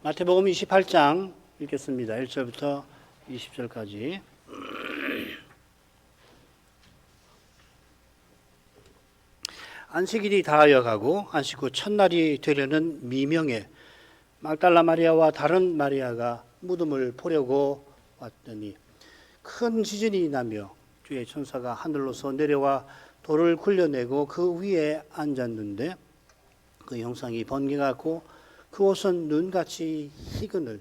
마태복음 28장 읽겠습니다. 1절부터 20절까지. 안식일이 다하여 가고 안식 후 첫날이 되려는 미명에 막달라 마리아와 다른 마리아가 무덤을 보려고 왔더니 큰 지진이 나며 주의 천사가 하늘로서 내려와 돌을 굴려내고 그 위에 앉았는데 그 형상이 번개 같고 그 옷은 눈같이 희근을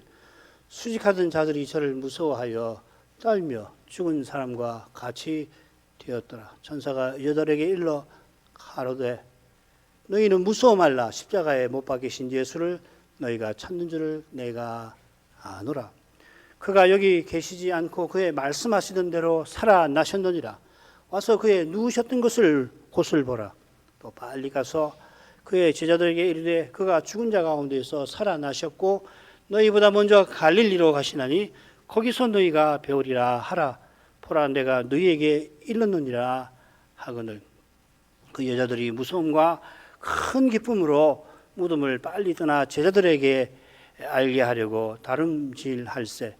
수직하던 자들이 저를 무서워하여 떨며 죽은 사람과 같이 되었더라. 천사가 여덟에게 일러 가로되 너희는 무서워 말라. 십자가에 못 박히신 예수를 너희가 찾는 줄을 내가 아노라. 그가 여기 계시지 않고 그의 말씀하시던 대로 살아나셨느니라. 와서 그의 누우셨던 곳을 보라. 또 빨리 가서 그의 제자들에게 이르되 그가 죽은 자 가운데서 살아나셨고 너희보다 먼저 갈릴리로 가시나니 거기서 너희가 배우리라 하라. 보라 내가 너희에게 일렀느니라 하거늘. 그 여자들이 무서움과 큰 기쁨으로 무덤을 빨리 떠나 제자들에게 알게 하려고 다름질할세.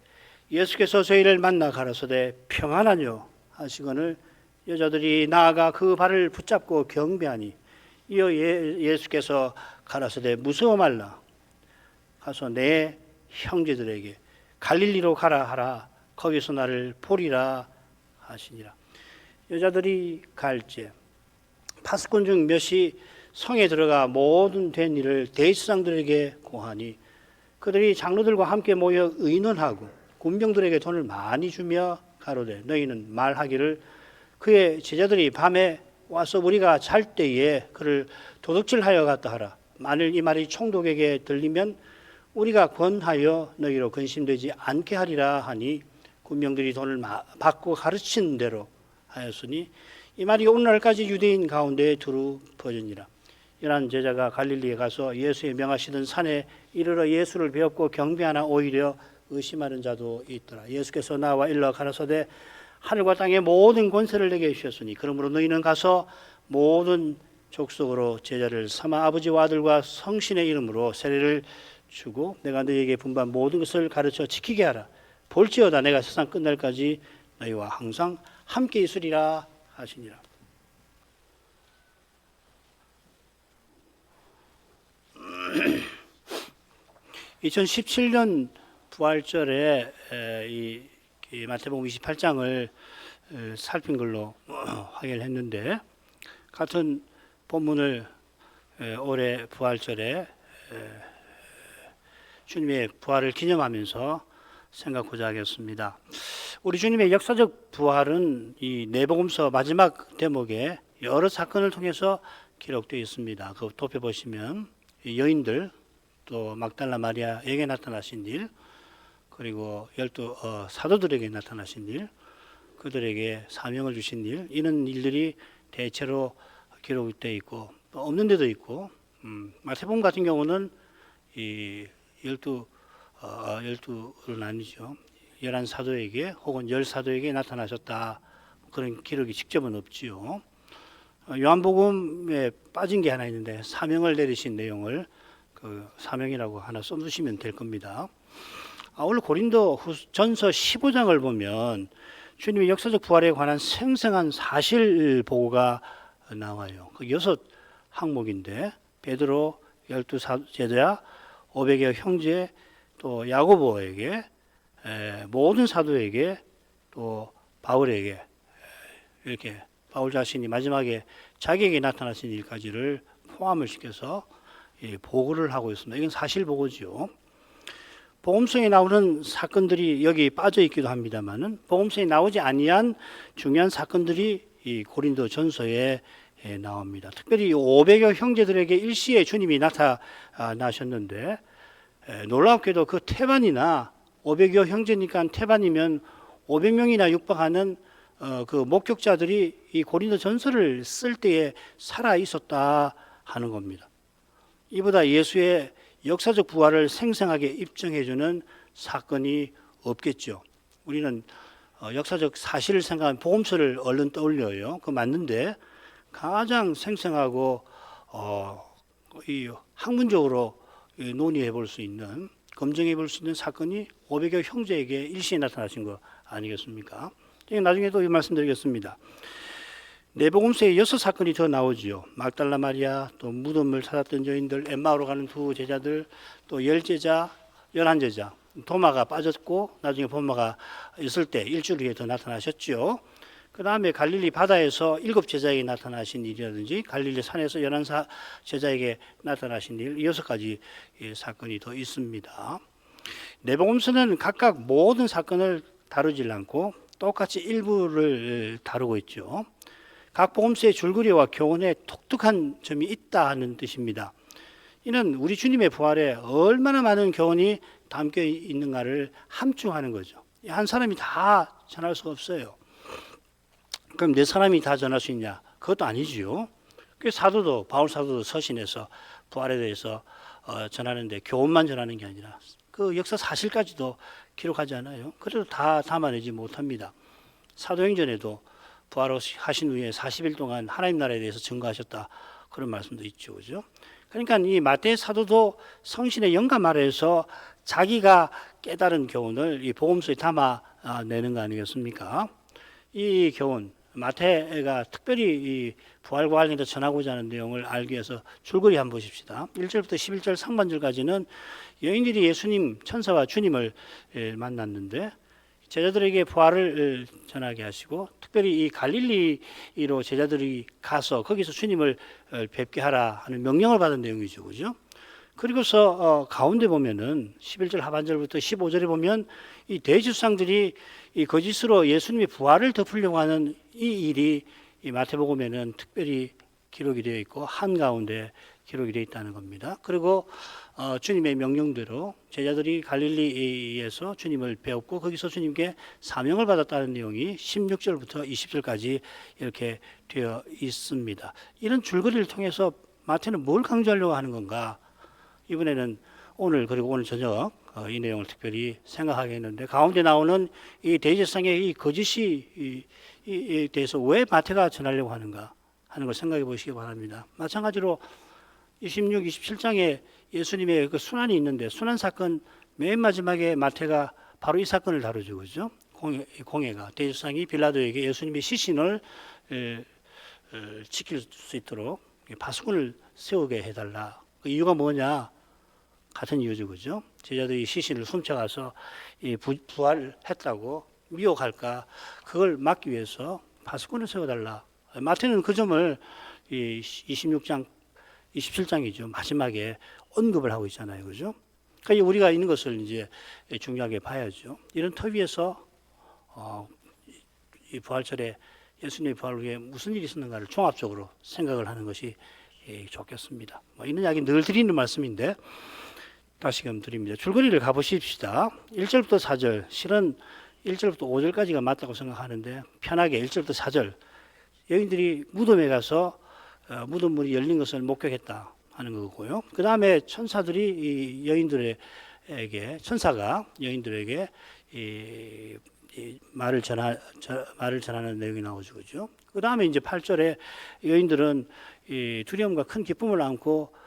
예수께서 저희를 만나 가라사대 평안하뇨 하시거늘 여자들이 나아가 그 발을 붙잡고 경배하니 이어 예수께서 가라사대 무서워 말라. 가서 내 형제들에게 갈릴리로 가라 하라. 거기서 나를 보리라 하시니라. 여자들이 갈제 파수꾼 중 몇이 성에 들어가 모든 된 일을 대제사장들에게 고하니 그들이 장로들과 함께 모여 의논하고 군병들에게 돈을 많이 주며 가로되 너희는 말하기를 그의 제자들이 밤에 와서 우리가 잘 때에 그를 도둑질하여 갔다 하라. 만일 이 말이 총독에게 들리면 우리가 권하여 너희로 근심되지 않게 하리라 하니 군병들이 돈을 받고 가르친 대로 하였으니 이 말이 오늘날까지 유대인 가운데 두루 퍼지니라. 열한 제자가 갈릴리에 가서 예수의 명하시던 산에 이르러 예수를 배웠고 경배하나 오히려 의심하는 자도 있더라. 예수께서 나와 일러 가라사대 하늘과 땅의 모든 권세를 내게 주셨으니 그러므로 너희는 가서 모든 족속으로 제자를 삼아 아버지와 아들과 성신의 이름으로 세례를 주고 내가 너희에게 분부한 모든 것을 가르쳐 지키게 하라. 볼지어다 내가 세상 끝날까지 너희와 항상 함께 있으리라 하시니라. 2017년 부활절에 이 마태복음 28장을 살핀 걸로 확인을 했는데 같은 본문을 올해 부활절에 주님의 부활을 기념하면서 생각하고자 하겠습니다. 우리 주님의 역사적 부활은 이 내복음서 마지막 대목에 여러 사건을 통해서 기록되어 있습니다. 그 덮여보시면 여인들 또 막달라 마리아에게 나타나신 일 그리고 12 사도들에게 나타나신 일 그들에게 사명을 주신 일 이런 일들이 대체로 기록되어 있고 또 없는 데도 있고 마태복음 같은 경우는 이 12를 아니죠. 11사도에게 혹은 10사도에게 나타나셨다. 그런 기록이 직접은 없지요. 요한복음에 빠진 게 하나 있는데 사명을 내리신 내용을 그 사명이라고 하나 써두시면 될 겁니다. 오늘 고린도 전서 15장을 보면 주님의 역사적 부활에 관한 생생한 사실 보고가 나와요. 그 6항목인데 베드로 12제자 500여 형제 또 야고보에게 모든 사도에게 또 바울에게 이렇게 바울 자신이 마지막에 자기에게 나타나신 일까지를 포함을 시켜서 보고를 하고 있습니다. 이건 사실 보고지요. 복음서에 나오는 사건들이 여기 빠져 있기도 합니다만은 복음서에 나오지 아니한 중요한 사건들이 이 고린도 전서에 나옵니다. 특별히 500여 형제들에게 일시에 주님이 나타나셨는데 놀랍게도 그 태반이나 500여 형제니까 태반이면 500명이나 육박하는 그 목격자들이 이 고린도 전서를 쓸 때에 살아 있었다 하는 겁니다. 이보다 예수의 역사적 부활을 생생하게 입증해주는 사건이 없겠죠. 우리는 역사적 사실을 생각하면 복음서를 얼른 떠올려요. 그 맞는데 가장 생생하고 이 학문적으로 논의해 볼 수 있는 검증해 볼 수 있는 사건이 500여 형제에게 일시에 나타나신 거 아니겠습니까? 나중에도 이 말씀드리겠습니다. 내복음서에 6사건이 더 나오지요. 막달라 마리아, 또 무덤을 찾았던 여인들, 엠마오로 가는 두 제자들, 또 10제자, 11제자. 도마가 빠졌고 나중에 보마가 있을 때 일주일 후에 더 나타나셨죠. 그 다음에 갈릴리 바다에서 7제자에게 나타나신 일이라든지 갈릴리 산에서 11제자에게 나타나신 일, 6가지 사건이 더 있습니다. 내복음서는 각각 모든 사건을 다루질 않고 똑같이 일부를 다루고 있죠. 각 복음서의 줄거리와 교훈에 독특한 점이 있다는 뜻입니다. 이는 우리 주님의 부활에 얼마나 많은 교훈이 담겨 있는가를 함축하는 거죠. 한 사람이 다 전할 수가 없어요. 그럼 네 사람이 다 전할 수 있냐? 그것도 아니지요. 그 사도도 바울 사도도 서신에서 부활에 대해서 전하는데 교훈만 전하는 게 아니라 그 역사 사실까지도 기록하지 않아요. 그래도 다 담아내지 못합니다. 사도행전에도 부활하신 후에 40일 동안 하나님 나라에 대해서 증거하셨다. 그런 말씀도 있죠. 그죠? 그러니까 이 마태 사도도 성신의 영감 아래에서 자기가 깨달은 교훈을 이 복음서에 담아내는 거 아니겠습니까? 이 교훈, 마태가 특별히 이 부활과 관련해서 전하고자 하는 내용을 알기 위해서 줄거리 한번 보십시다. 1절부터 11절 상반절까지는 여인들이 예수님, 천사와 주님을 만났는데 제자들에게 부활을 전하게 하시고 특별히 이 갈릴리로 제자들이 가서 거기서 주님을 뵙게 하라 하는 명령을 받은 내용이죠. 그죠? 그리고서 가운데 보면은 11절 하반절부터 15절에 보면 이 대주상들이 이 거짓으로 예수님의 부활을 덮으려고 하는 이 일이 이 마태복음에는 특별히 기록이 되어 있고 한가운데 기록이 되어 있다는 겁니다. 그리고 주님의 명령대로 제자들이 갈릴리에서 주님을 배웠고 거기서 주님께 사명을 받았다는 내용이 16절부터 20절까지 이렇게 되어 있습니다. 이런 줄거리를 통해서 마태는 뭘 강조하려고 하는 건가? 이번에는 그리고 오늘 저녁 이 내용을 특별히 생각하게 했는데 가운데 나오는 이 대제사장의 이 거짓이 에 대해서 왜 마태가 전하려고 하는가 하는 걸 생각해 보시기 바랍니다. 마찬가지로 26, 27장에 예수님의 그 순환이 있는데 순환 사건 맨 마지막에 마태가 바로 이 사건을 다루죠. 그죠? 공회가 대제사장이 빌라도에게 예수님의 시신을 지킬 수 있도록 파수꾼을 세우게 해달라. 그 이유가 뭐냐? 같은 이유죠. 그죠? 제자들이 시신을 훔쳐가서 부활했다고 미혹할까? 그걸 막기 위해서 파수꾼을 세워달라. 마태는 그 점을 26장, 27장이죠. 마지막에 언급을 하고 있잖아요. 그죠? 그러니까 우리가 있는 것을 이제 중요하게 봐야죠. 이런 터 위에서 이 부활절에 예수님의 부활을 위해 무슨 일이 있었는가를 종합적으로 생각을 하는 것이 좋겠습니다. 이런 이야기 늘 드리는 말씀인데 다시금 드립니다. 줄거리를 가보십시다. 1절부터 4절, 실은 1절부터 5절까지가 맞다고 생각하는데 편하게 1절부터 4절 여인들이 무덤에 가서 무덤문이 열린 것을 목격했다 하는 거고요. 그 다음에 천사들이 천사가 여인들에게 말을 전하는 내용이 나오죠. 그죠? 그 다음에 이제 8절에 여인들은 두려움과 큰 기쁨을 안고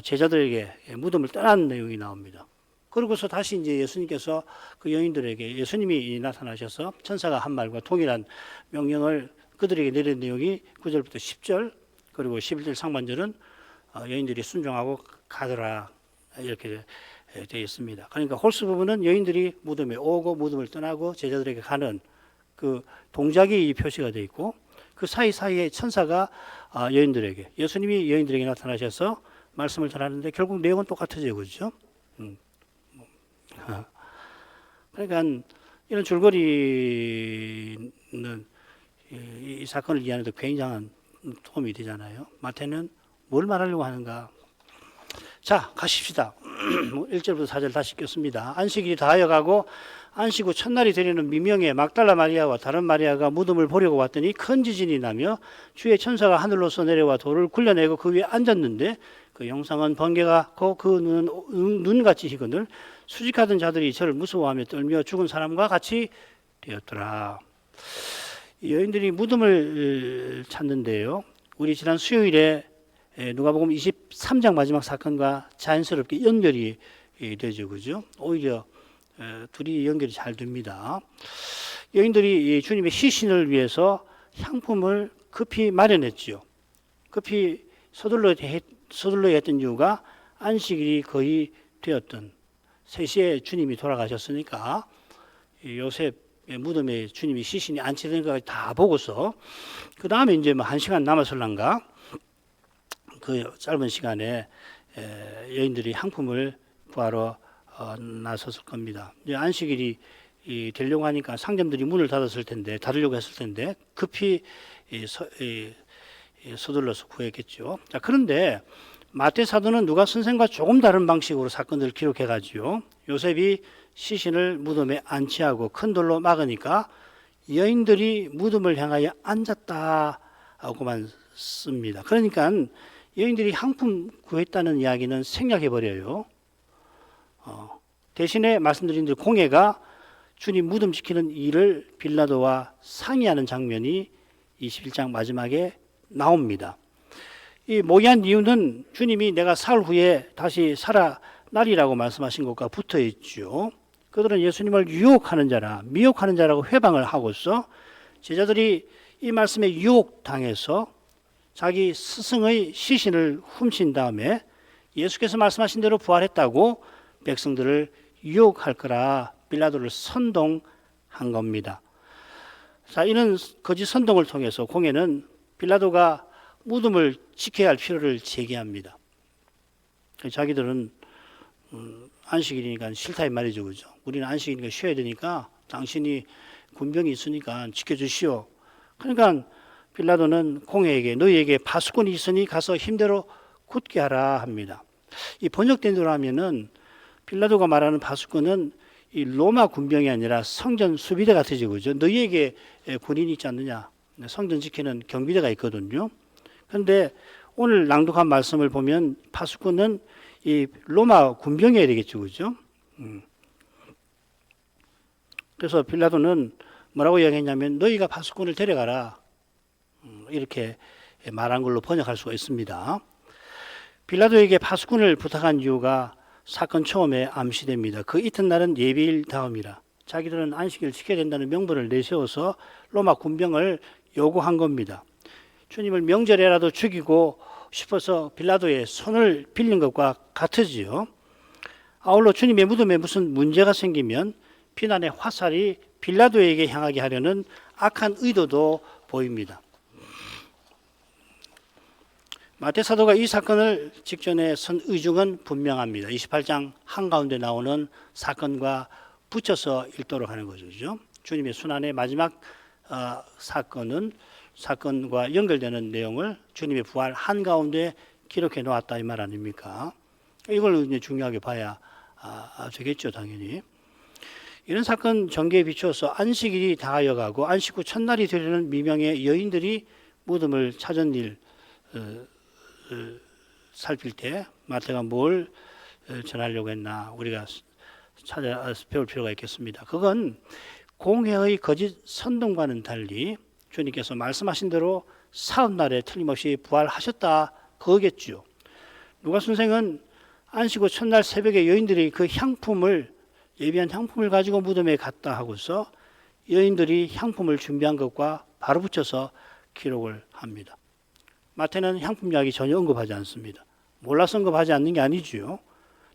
제자들에게 무덤을 떠나는 내용이 나옵니다. 그러고서 다시 이제 예수님께서 그 여인들에게 예수님이 나타나셔서 천사가 한 말과 동일한 명령을 그들에게 내린 내용이 9절부터 10절 그리고 11절 상반절은 여인들이 순종하고 가더라 이렇게 되어 있습니다. 그러니까 홀수 부분은 여인들이 무덤에 오고 무덤을 떠나고 제자들에게 가는 그 동작이 표시가 되어 있고 그 사이사이에 천사가 여인들에게 예수님이 여인들에게 나타나셔서 말씀을 전하는데 결국 내용은 똑같아져요. 그렇죠? 그러니까 이런 줄거리는 이 사건을 이해하는 데 굉장한 도움이 되잖아요. 마태는 뭘 말하려고 하는가? 자, 가십시다. 1절부터 4절 다시 읽겠습니다. 안식일이 다하여가고 안식 후 첫날이 되려는 미명에 막달라 마리아와 다른 마리아가 무덤을 보려고 왔더니 큰 지진이 나며 주의 천사가 하늘로서 내려와 돌을 굴려내고 그 위에 앉았는데 그 형상은 번개가 같고 그 눈은 눈같이 희거늘 수직하던 자들이 저를 무서워하며 떨며 죽은 사람과 같이 되었더라. 여인들이 무덤을 찾는데요. 우리 지난 수요일에 누가복음 23장 마지막 사건과 자연스럽게 연결이 되죠, 그죠? 오히려 둘이 연결이 잘 됩니다. 여인들이 주님의 시신을 위해서 향품을 급히 마련했지요. 급히 서둘러야 했던 이유가 안식일이 거의 되었던 3시에 주님이 돌아가셨으니까 요셉의 무덤에 주님이 시신이 안치된 것까지 다 보고서 그 다음에 이제 뭐 1시간 남았을란가 그 짧은 시간에 여인들이 향품을 구하러 나섰을 겁니다. 이제 안식일이 되려고 하니까 상점들이 문을 닫으려고 했을 텐데 급히 서둘러서 구했겠죠. 자, 그런데 마태 사도는 누가 선생과 조금 다른 방식으로 사건을 기록해가지고 요셉이 시신을 무덤에 안치하고 큰 돌로 막으니까 여인들이 무덤을 향하여 앉았다 하고만 씁니다. 그러니까 여인들이 향품 구했다는 이야기는 생략해버려요. 대신에 말씀드린 대로 공예가 주님 무덤 지키는 일을 빌라도와 상의하는 장면이 21장 마지막에 나옵니다. 이 모의한 이유는 주님이 내가 사흘 후에 다시 살아나리라고 말씀하신 것과 붙어 있죠. 그들은 예수님을 유혹하는 자라 미혹하는 자라고 회방을 하고서 제자들이 이 말씀에 유혹당해서 자기 스승의 시신을 훔친 다음에 예수께서 말씀하신 대로 부활했다고 백성들을 유혹할 거라 빌라도를 선동한 겁니다. 자, 이런 거짓 선동을 통해서 공예는 빌라도가 무덤을 지켜야 할 필요를 제기합니다. 자기들은 안식일이니까 싫다 이 말이죠, 그죠? 우리는 안식일이니까 쉬어야 되니까 당신이 군병이 있으니까 지켜주시오. 그러니까 빌라도는 공예에게 너희에게 파수꾼이 있으니 가서 힘대로 굳게 하라 합니다. 이 번역된 대로 하면은 빌라도가 말하는 파수꾼은 이 로마 군병이 아니라 성전 수비대 같으죠, 그죠? 너희에게 군인이 있지 않느냐? 성전 지키는 경비대가 있거든요. 그런데 오늘 낭독한 말씀을 보면 파수꾼은 이 로마 군병이어야 되겠죠, 그죠? 그래서 빌라도는 뭐라고 이야기했냐면 너희가 파수꾼을 데려가라 이렇게 말한 걸로 번역할 수가 있습니다. 빌라도에게 파수꾼을 부탁한 이유가 사건 처음에 암시됩니다. 그 이튿날은 예비일 다음이라 자기들은 안식일을 지켜야 된다는 명분을 내세워서 로마 군병을 요구한 겁니다. 주님을 명절에라도 죽이고 싶어서 빌라도의 손을 빌린 것과 같으지요. 아울러 주님의 무덤에 무슨 문제가 생기면 비난의 화살이 빌라도에게 향하게 하려는 악한 의도도 보입니다. 마태 사도가 이 사건을 직전에 선 의중은 분명합니다. 28장 한가운데 나오는 사건과 붙여서 읽도록 하는 거죠. 주님의 순환의 마지막 사건과 연결되는 내용을 주님의 부활 한가운데 기록해 놓았다 이 말 아닙니까? 이걸 이제 중요하게 봐야 되겠죠, 당연히. 이런 사건 전개에 비추어서 안식일이 다하여 가고 안식 후 첫날이 되려는 미명의 여인들이 무덤을 찾은 일 살필 때 마태가 뭘 전하려고 했나 우리가 찾아 배울 필요가 있겠습니다. 그건 공회의 거짓 선동과는 달리 주님께서 말씀하신 대로 사흘날에 틀림없이 부활하셨다 그거겠죠. 누가 선생은 안식 후 첫날 새벽에 여인들이 그 예비한 향품을 가지고 무덤에 갔다 하고서 여인들이 향품을 준비한 것과 바로 붙여서 기록을 합니다. 마태는 향품 이야기 전혀 언급하지 않습니다. 몰라서 언급하지 않는 게 아니지요.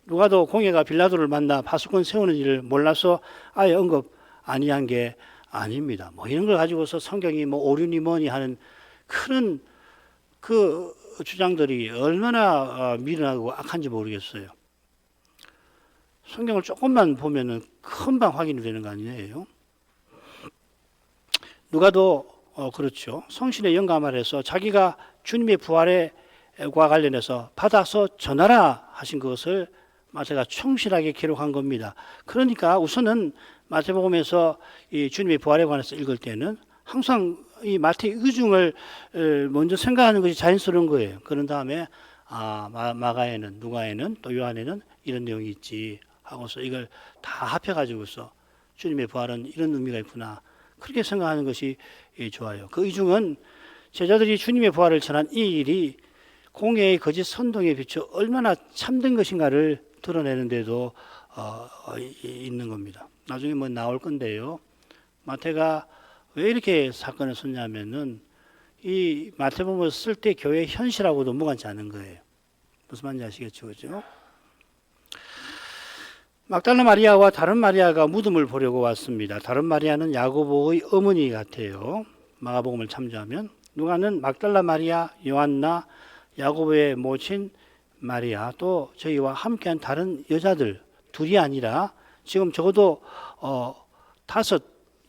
누가 더 공예가 빌라도를 만나 파수꾼 세우는 일을 몰라서 아예 언급 아니한 게 아닙니다. 뭐 이런 걸 가지고서 성경이 뭐 오류니 뭐니 하는 큰 그 주장들이 얼마나 미련하고 악한지 모르겠어요. 성경을 조금만 보면은 금방 확인이 되는 거 아니에요? 누가 더 그렇죠. 성신의 영감 아래서 자기가 주님의 부활과 관련해서 받아서 전하라 하신 것을 마태가 충실하게 기록한 겁니다. 그러니까 우선은 마태복음에서 이 주님의 부활에 관해서 읽을 때는 항상 이 마태의 의중을 먼저 생각하는 것이 자연스러운 거예요. 그런 다음에 마가에는, 누가에는, 또 요한에는 이런 내용이 있지 하고서 이걸 다 합해가지고서 주님의 부활은 이런 의미가 있구나. 그렇게 생각하는 것이 좋아요. 그 의중은 제자들이 주님의 부활을 전한 이 일이 공예의 거짓 선동에 비춰 얼마나 참된 것인가를 드러내는 데도 있는 겁니다. 나중에 뭐 나올 건데요. 마태가 왜 이렇게 사건을 썼냐면은 이 마태복음을 쓸 때 교회 현실하고도 무관치 않은 거예요. 무슨 말인지 아시겠죠, 그죠? 막달라 마리아와 다른 마리아가 무덤을 보려고 왔습니다. 다른 마리아는 야고보의 어머니 같아요. 마가복음을 참조하면 누가는 막달라 마리아, 요한나, 야고보의 모친 마리아, 또 저희와 함께한 다른 여자들 둘이 아니라 지금 적어도 5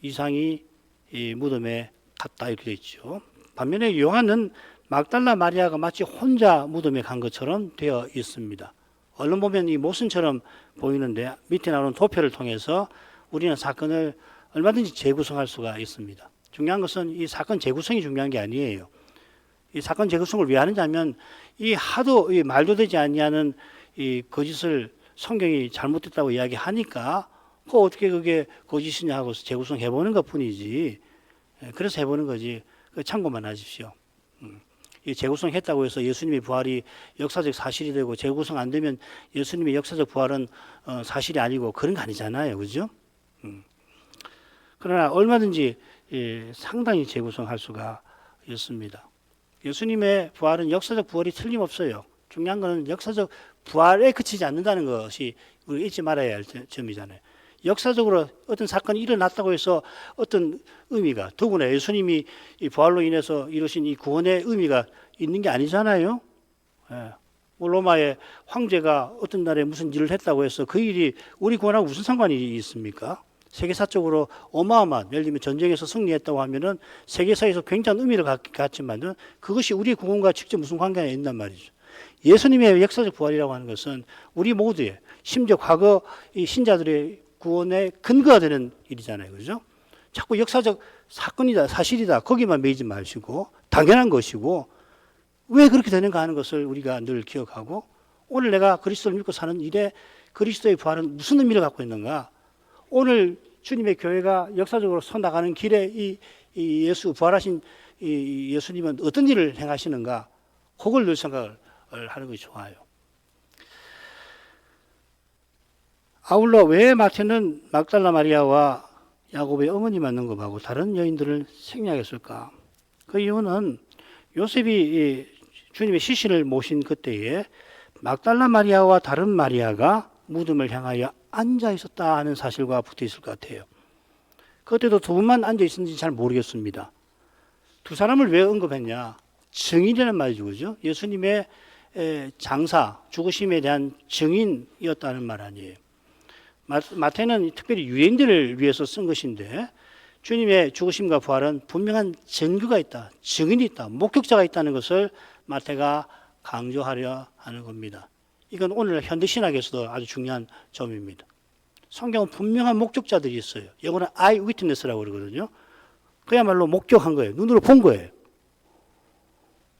이상이 이 무덤에 갔다 이렇게 되어 있죠. 반면에 요한은 막달라 마리아가 마치 혼자 무덤에 간 것처럼 되어 있습니다. 얼른 보면 이 모순처럼 보이는데 밑에 나오는 도표를 통해서 우리는 사건을 얼마든지 재구성할 수가 있습니다. 중요한 것은 이 사건 재구성이 중요한 게 아니에요. 이 사건 재구성을 왜 하는지 하면 이 하도 이 말도 되지 아니하는 이 거짓을 성경이 잘못됐다고 이야기하니까 어떻게 그게 거짓이냐 하고 재구성해 보는 것뿐이지. 그래서 해보는 거지. 참고만 하십시오. 이 재구성했다고 해서 예수님의 부활이 역사적 사실이 되고 재구성 안 되면 예수님의 역사적 부활은 사실이 아니고 그런 거 아니잖아요, 그죠? 그러나 얼마든지 상당히 재구성할 수가 있습니다. 예수님의 부활은 역사적 부활이 틀림없어요. 중요한 것은 역사적 부활에 그치지 않는다는 것이 우리가 잊지 말아야 할 점이잖아요. 역사적으로 어떤 사건이 일어났다고 해서 어떤 의미가, 더구나 예수님이 이 부활로 인해서 이루신 이 구원의 의미가 있는 게 아니잖아요. 로마의 황제가 어떤 날에 무슨 일을 했다고 해서 그 일이 우리 구원하고 무슨 상관이 있습니까? 세계사적으로 어마어마한, 예를 들면 전쟁에서 승리했다고 하면은 세계사에서 굉장한 의미를 갖지만은 그것이 우리 구원과 직접 무슨 관계가 있단 말이죠. 예수님의 역사적 부활이라고 하는 것은 우리 모두의, 심지어 과거 이 신자들의 구원의 근거가 되는 일이잖아요, 그죠? 자꾸 역사적 사건이다, 사실이다, 거기만 매이지 마시고 당연한 것이고 왜 그렇게 되는가 하는 것을 우리가 늘 기억하고 오늘 내가 그리스도를 믿고 사는 일에 그리스도의 부활은 무슨 의미를 갖고 있는가? 오늘 주님의 교회가 역사적으로 서나가는 길에 이 예수 부활하신 이 예수님은 어떤 일을 행하시는가? 그걸 늘 생각을 하는 것이 좋아요. 아울러 왜 마태는 막달라 마리아와 야곱의 어머니 맞는 것하고 다른 여인들을 생략했을까? 그 이유는 요셉이 주님의 시신을 모신 그때에 막달라 마리아와 다른 마리아가 무덤을 향하여 앉아 있었다 하는 사실과 붙어 있을 것 같아요. 그때도 두 분만 앉아 있었는지 잘 모르겠습니다. 두 사람을 왜 언급했냐? 증인이라는 말이죠, 그죠? 예수님의 장사, 죽으심에 대한 증인이었다는 말 아니에요. 마태는 특별히 유대인들을 위해서 쓴 것인데 주님의 죽으심과 부활은 분명한 증거가 있다, 증인이 있다, 목격자가 있다는 것을 마태가 강조하려 하는 겁니다. 이건 오늘 현대신학에서도 아주 중요한 점입니다. 성경은 분명한 목격자들이 있어요. 영어는 eye witness라고 그러거든요. 그야말로 목격한 거예요. 눈으로 본 거예요.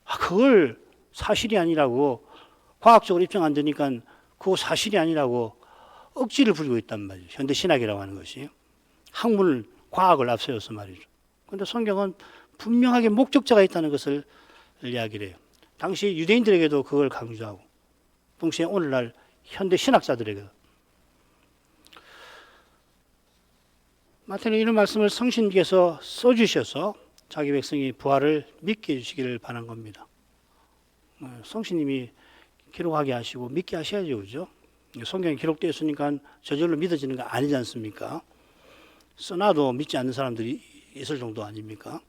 그걸 사실이 아니라고 과학적으로 입증 안 되니까 그거 사실이 아니라고 억지를 부리고 있단 말이죠. 현대신학이라고 하는 것이. 학문을, 과학을 앞세워서 말이죠. 그런데 성경은 분명하게 목격자가 있다는 것을 이야기를 해요. 당시 유대인들에게도 그걸 강조하고 동시에 오늘날 현대신학자들에게도. 마태는 이런 말씀을 성신께서 써주셔서 자기 백성이 부활을 믿게 해주시기를 바란 겁니다. 성신님이 기록하게 하시고 믿게 하셔야죠, 그죠? 성경에 기록되어 있으니까 저절로 믿어지는 거 아니지 않습니까? 써놔도 믿지 않는 사람들이 있을 정도 아닙니까?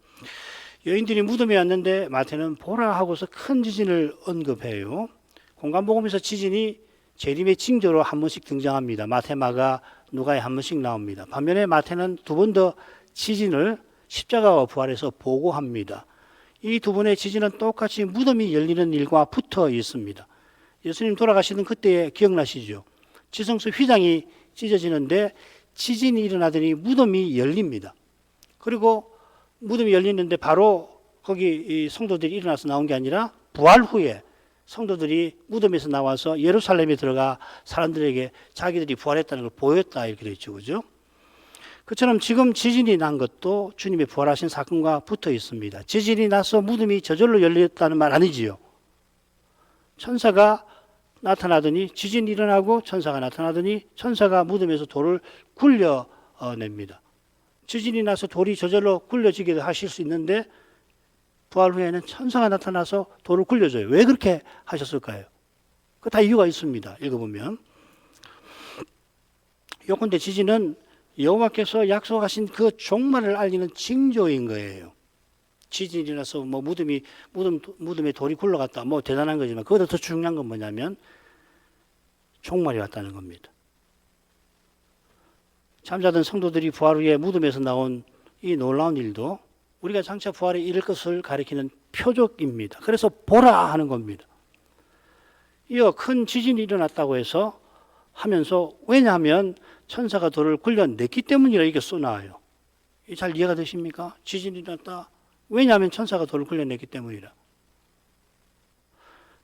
여인들이 무덤에 왔는데 마태는 보라 하고서 큰 지진을 언급해요. 공간복음에서 지진이 재림의 징조로 한 번씩 등장합니다. 마태, 마가, 누가에 한 번씩 나옵니다. 반면에 마태는 두 번 더 지진을 십자가와 부활에서 보고합니다. 이 두 번의 지진은 똑같이 무덤이 열리는 일과 붙어 있습니다. 예수님 돌아가시는 그때 기억나시죠? 지성소 휘장이 찢어지는데 지진이 일어나더니 무덤이 열립니다. 그리고 무덤이 열리는데 바로 거기 이 성도들이 일어나서 나온 게 아니라 부활 후에 성도들이 무덤에서 나와서 예루살렘에 들어가 사람들에게 자기들이 부활했다는 걸 보였다 이렇게 되어 있죠, 그죠? 그처럼 지금 지진이 난 것도 주님의 부활하신 사건과 붙어 있습니다. 지진이 나서 무덤이 저절로 열렸다는 말 아니지요. 천사가 나타나더니 지진이 일어나고 천사가 나타나더니 천사가 무덤에서 돌을 굴려냅니다. 지진이 나서 돌이 저절로 굴려지기도 하실 수 있는데 부활 후에는 천사가 나타나서 돌을 굴려줘요. 왜 그렇게 하셨을까요? 그 다 이유가 있습니다. 읽어보면 요컨대 지진은 여호와께서 약속하신 그 종말을 알리는 징조인 거예요. 지진이 일어나서 뭐 무덤에 돌이 굴러갔다 뭐 대단한 거지만 그보다 더 중요한 건 뭐냐면 종말이 왔다는 겁니다. 잠자던 성도들이 부활 후에 무덤에서 나온 이 놀라운 일도 우리가 장차 부활에 이를 것을 가리키는 표적입니다. 그래서 보라 하는 겁니다. 이어 큰 지진이 일어났다고 해서 하면서 왜냐하면 천사가 돌을 굴려냈기 때문이라 이게 쏘나와요. 잘 이해가 되십니까? 지진이 일어났다. 왜냐하면 천사가 돌을 굴려냈기 때문이라.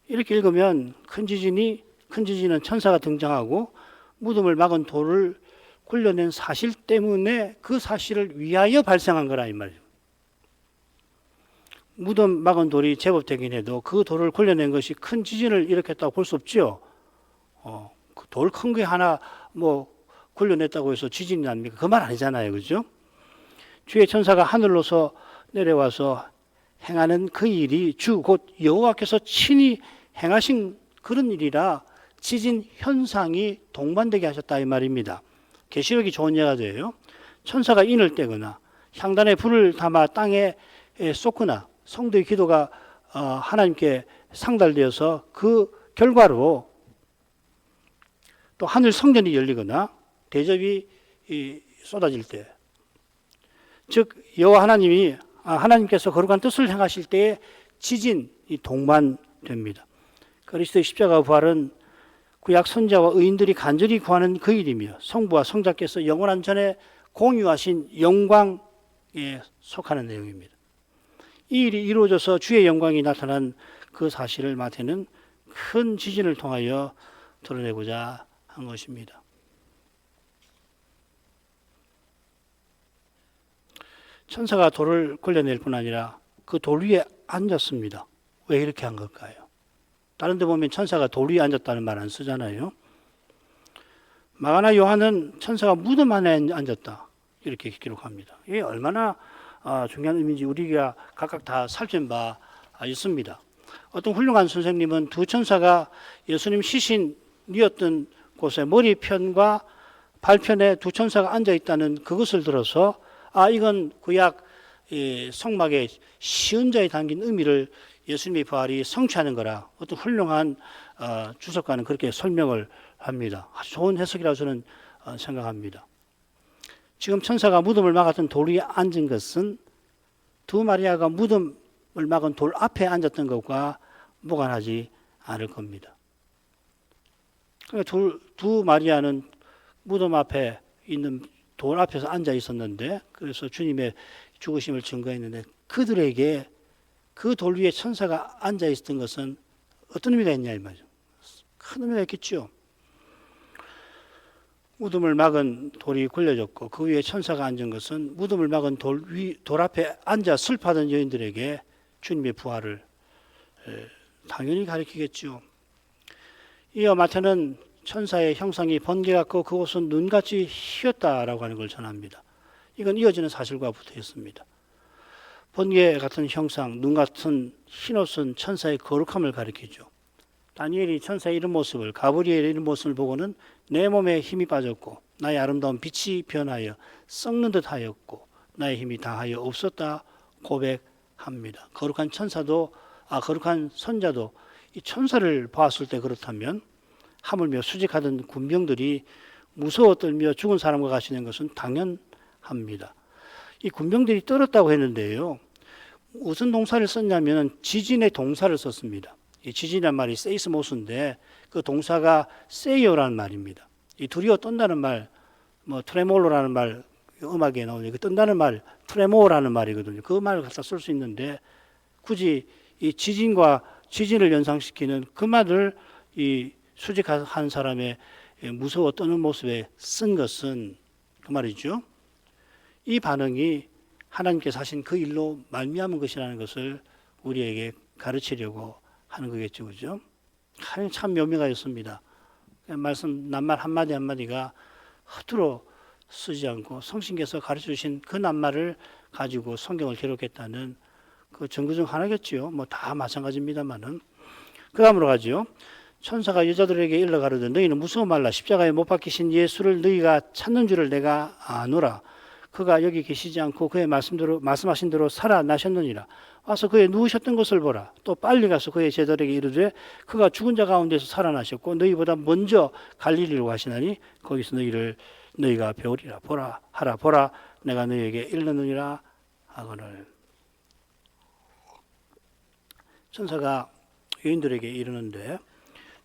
이렇게 읽으면 큰 지진은 천사가 등장하고 무덤을 막은 돌을 굴려낸 사실 때문에 그 사실을 위하여 발생한 거라 이 말이에요. 무덤 막은 돌이 제법 되긴 해도 그 돌을 굴려낸 것이 큰 지진을 일으켰다고 볼 수 없죠. 그 돌 큰 게 하나 뭐 굴려냈다고 해서 지진이 납니까? 그 말 아니잖아요. 그죠? 주의 천사가 하늘로서 내려와서 행하는 그 일이 주 곧 여호와께서 친히 행하신 그런 일이라 지진 현상이 동반되게 하셨다 이 말입니다. 계시록이 좋은 예가 돼요. 천사가 인을 떼거나 향단에 불을 담아 땅에 쏟거나 성도의 기도가 하나님께 상달되어서 그 결과로 또 하늘 성전이 열리거나 대접이 쏟아질 때, 즉 여호와 하나님께서 거룩한 뜻을 행하실 때에 지진이 동반됩니다. 그리스도의 십자가 부활은 구약 선지자와 의인들이 간절히 구하는 그 일이며 성부와 성자께서 영원한 전에 공유하신 영광에 속하는 내용입니다. 이 일이 이루어져서 주의 영광이 나타난 그 사실을 마태는 큰 지진을 통하여 드러내고자 한 것입니다. 천사가 돌을 굴려낼 뿐 아니라 그 돌 위에 앉았습니다. 왜 이렇게 한 걸까요? 다른 데 보면 천사가 돌 위에 앉았다는 말 안 쓰잖아요. 마가나 요한은 천사가 무덤 안에 앉았다 이렇게 기록합니다. 이게 얼마나 중요한 의미인지 우리가 각각 다 살핀 바 있습니다. 어떤 훌륭한 선생님은 두 천사가 예수님 시신이었던 곳에 머리편과 발편에 두 천사가 앉아 있다는 그것을 들어서 이건 구약 성막의 시은자에 담긴 의미를 예수님의 부활이 성취하는 거라 어떤 훌륭한 주석가는 그렇게 설명을 합니다. 아주 좋은 해석이라고 저는 생각합니다. 지금 천사가 무덤을 막았던 돌 위에 앉은 것은 두 마리아가 무덤을 막은 돌 앞에 앉았던 것과 무관하지 않을 겁니다. 그러니까 두 마리아는 무덤 앞에 있는 돌 앞에서 앉아 있었는데 그래서 주님의 죽으심을 증거했는데 그들에게 그 돌 위에 천사가 앉아 있었던 것은 어떤 의미가 있냐 이 말이죠. 큰 의미가 있겠죠. 무덤을 막은 돌이 굴려졌고 그 위에 천사가 앉은 것은 무덤을 막은 돌 앞에 앉아 슬퍼하던 여인들에게 주님의 부활을 당연히 가리키겠죠. 이어 마태는 천사의 형상이 번개 같고 그 옷은 눈같이 희었다라고 하는 걸 전합니다. 이건 이어지는 사실과 붙어 있습니다. 번개 같은 형상, 눈 같은 흰 옷은 천사의 거룩함을 가리키죠. 다니엘이 천사의 이런 모습을, 가브리엘의 이런 모습을 보고는 내 몸에 힘이 빠졌고 나의 아름다운 빛이 변하여 썩는 듯 하였고 나의 힘이 다하여 없었다 고백합니다. 거룩한 선자도 이 천사를 보았을 때 그렇다면 하물며 수직하던 군병들이 무서워 떨며 죽은 사람과 같이 된 것은 당연합니다. 이 군병들이 떨었다고 했는데요. 무슨 동사를 썼냐면 지진의 동사를 썼습니다. 이 지진이란 말이 세이스모스인데 그 동사가 세이어라는 말입니다. 이 두려워 떤다는 말, 트레몰로라는 말, 음악에 나오는 그 떤다는 말, 트레모라는 말이거든요. 그 말을 갖다 쓸 수 있는데 굳이 이 지진을 연상시키는 그 말을 이 수직한 사람의 무서워 떠는 모습에 쓴 것은 그 말이죠. 이 반응이 하나님께서 하신 그 일로 말미암은 것이라는 것을 우리에게 가르치려고 하는 거겠죠. 그죠? 참 묘미가 있습니다. 말씀 낱말 한마디 한마디가 허투루 쓰지 않고 성신께서 가르쳐 주신 그 낱말을 가지고 성경을 기록했다는 그 증거 중 하나겠지요. 뭐 다 마찬가지입니다만은. 그 다음으로 가죠. 천사가 여자들에게 일러 가로되 너희는 무서워 말라. 십자가에 못 박히신 예수를 너희가 찾는 줄을 내가 아노라. 그가 여기 계시지 않고 그의 말씀하신 대로 살아나셨느니라. 와서 그의 누우셨던 것을 보라. 또 빨리 가서 그의 제자들에게 이르되 그가 죽은 자 가운데서 살아나셨고 너희보다 먼저 갈릴리로 가시나니 거기서 너희가 배우리라. 보라 내가 너희에게 일렀느니라 하거늘. 천사가 여인들에게 이르는데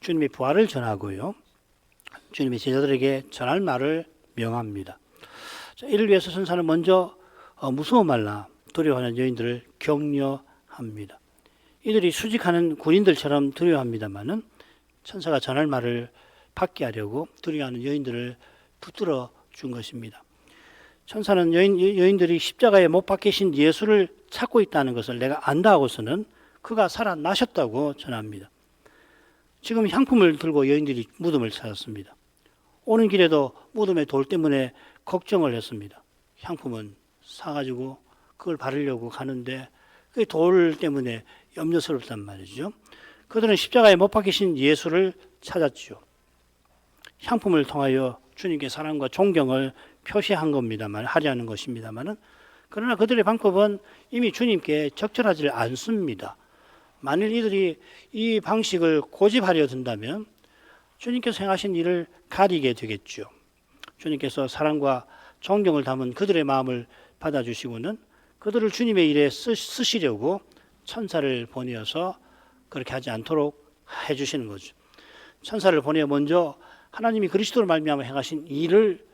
주님이 부활을 전하고요. 주님이 제자들에게 전할 말을 명합니다. 자, 이를 위해서 천사는 먼저 무서워 말라 두려워하는 여인들을 격려합니다. 이들이 수직하는 군인들처럼 두려워합니다마는 천사가 전할 말을 받게 하려고 두려워하는 여인들을 붙들어 준 것입니다. 천사는 여인들이 십자가에 못 박히신 예수를 찾고 있다는 것을 내가 안다 하고서는 그가 살아나셨다고 전합니다. 지금 향품을 들고 여인들이 무덤을 찾았습니다. 오는 길에도 무덤의 돌 때문에 걱정을 했습니다. 향품은 사가지고 그걸 바르려고 가는데 그 돌 때문에 염려스럽단 말이죠. 그들은 십자가에 못 박히신 예수를 찾았죠. 향품을 통하여 주님께 사랑과 존경을 표시한 겁니다만, 하려는 것입니다만은, 그러나 그들의 방법은 이미 주님께 적절하지 않습니다. 만일 이들이 이 방식을 고집하려 든다면 주님께서 행하신 일을 가리게 되겠죠. 주님께서 사랑과 존경을 담은 그들의 마음을 받아주시고는 그들을 주님의 일에 쓰시려고 천사를 보내어서 그렇게 하지 않도록 해주시는 거죠. 천사를 보내어 먼저 하나님이 그리스도로 말미암아 행하신 일을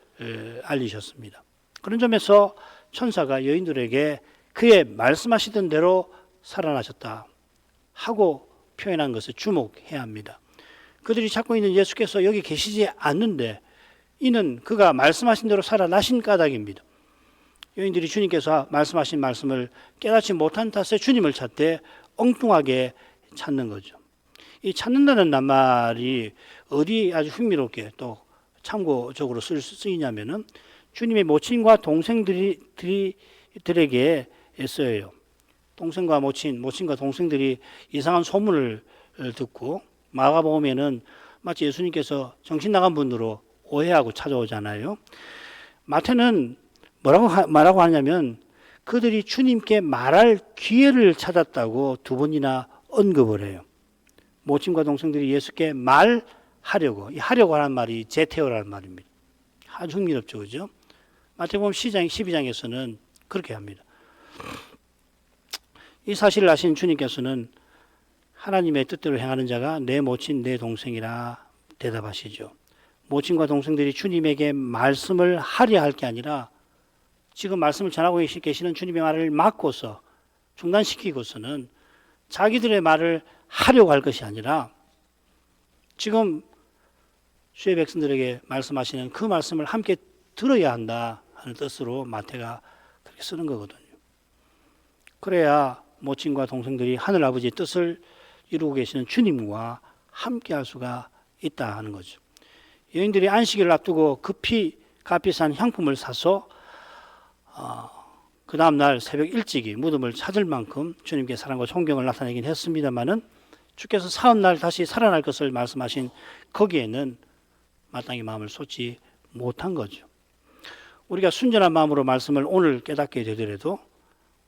알리셨습니다. 그런 점에서 천사가 여인들에게 그의 말씀하시던 대로 살아나셨다 하고 표현한 것에 주목해야 합니다. 그들이 찾고 있는 예수께서 여기 계시지 않는데 이는 그가 말씀하신 대로 살아나신 까닭입니다. 여인들이 주님께서 말씀하신 말씀을 깨닫지 못한 탓에 주님을 찾되 엉뚱하게 찾는 거죠. 이 찾는다는 낱말이 어디 아주 흥미롭게 또 참고적으로 쓰이냐면은 주님의 모친과 동생들에게 쓰여요. 동생과 모친과 동생들이 이상한 소문을 듣고 마가복음에는 마치 예수님께서 정신 나간 분으로 오해하고 찾아오잖아요. 마태는 뭐라고 하냐면 그들이 주님께 말할 기회를 찾았다고 두 번이나 언급을 해요. 모친과 동생들이 예수께 말하려고, 하려고 하는 말이 제테오라는 말입니다. 아주 흥미롭죠, 그죠? 마태복음 12장에서는 그렇게 합니다. 이 사실을 아신 주님께서는 하나님의 뜻대로 행하는 자가 내 모친, 내 동생이라 대답하시죠. 모친과 동생들이 주님에게 말씀을 하려 할 게 아니라 지금 말씀을 전하고 계시는 주님의 말을 막고서 중단시키고서는 자기들의 말을 하려고 할 것이 아니라 지금 주의 백성들에게 말씀하시는 그 말씀을 함께 들어야 한다 하는 뜻으로 마태가 그렇게 쓰는 거거든요. 그래야 모친과 동생들이 하늘아버지의 뜻을 이루고 계시는 주님과 함께 할 수가 있다 하는 거죠. 여인들이 안식일을 앞두고 급히 값비싼 향품을 사서 그 다음날 새벽 일찍이 무덤을 찾을 만큼 주님께 사랑과 존경을 나타내긴 했습니다마는 주께서 사흘날 다시 살아날 것을 말씀하신 거기에는 마땅히 마음을 쏟지 못한 거죠. 우리가 순전한 마음으로 말씀을 오늘 깨닫게 되더라도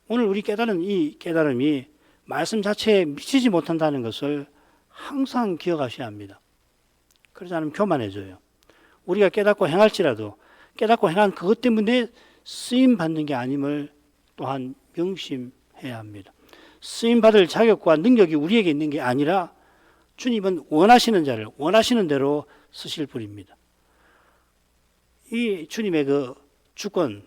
오늘 우리 깨달은 이 깨달음이 말씀 자체에 미치지 못한다는 것을 항상 기억하셔야 합니다. 그러지 않으면 교만해져요. 우리가 깨닫고 행할지라도 깨닫고 행한 그것 때문에 쓰임 받는 게 아님을 또한 명심해야 합니다. 쓰임 받을 자격과 능력이 우리에게 있는 게 아니라 주님은 원하시는 자를 원하시는 대로 쓰실 분입니다. 이 주님의 그 주권을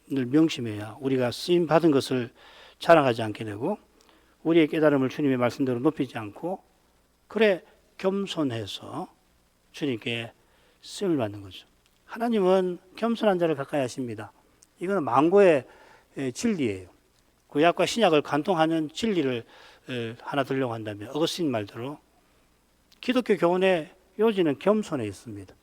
명심해야 우리가 쓰임 받은 것을 자랑하지 않게 되고 우리의 깨달음을 주님의 말씀대로 높이지 않고 그래 겸손해서 주님께 쓰임을 받는 거죠. 하나님은 겸손한 자를 가까이 하십니다. 이건 망고의 진리예요. 구약과 신약을 관통하는 진리를 하나 들려고 한다면 어거스틴 말대로 기독교 교훈의 요지는 겸손에 있습니다.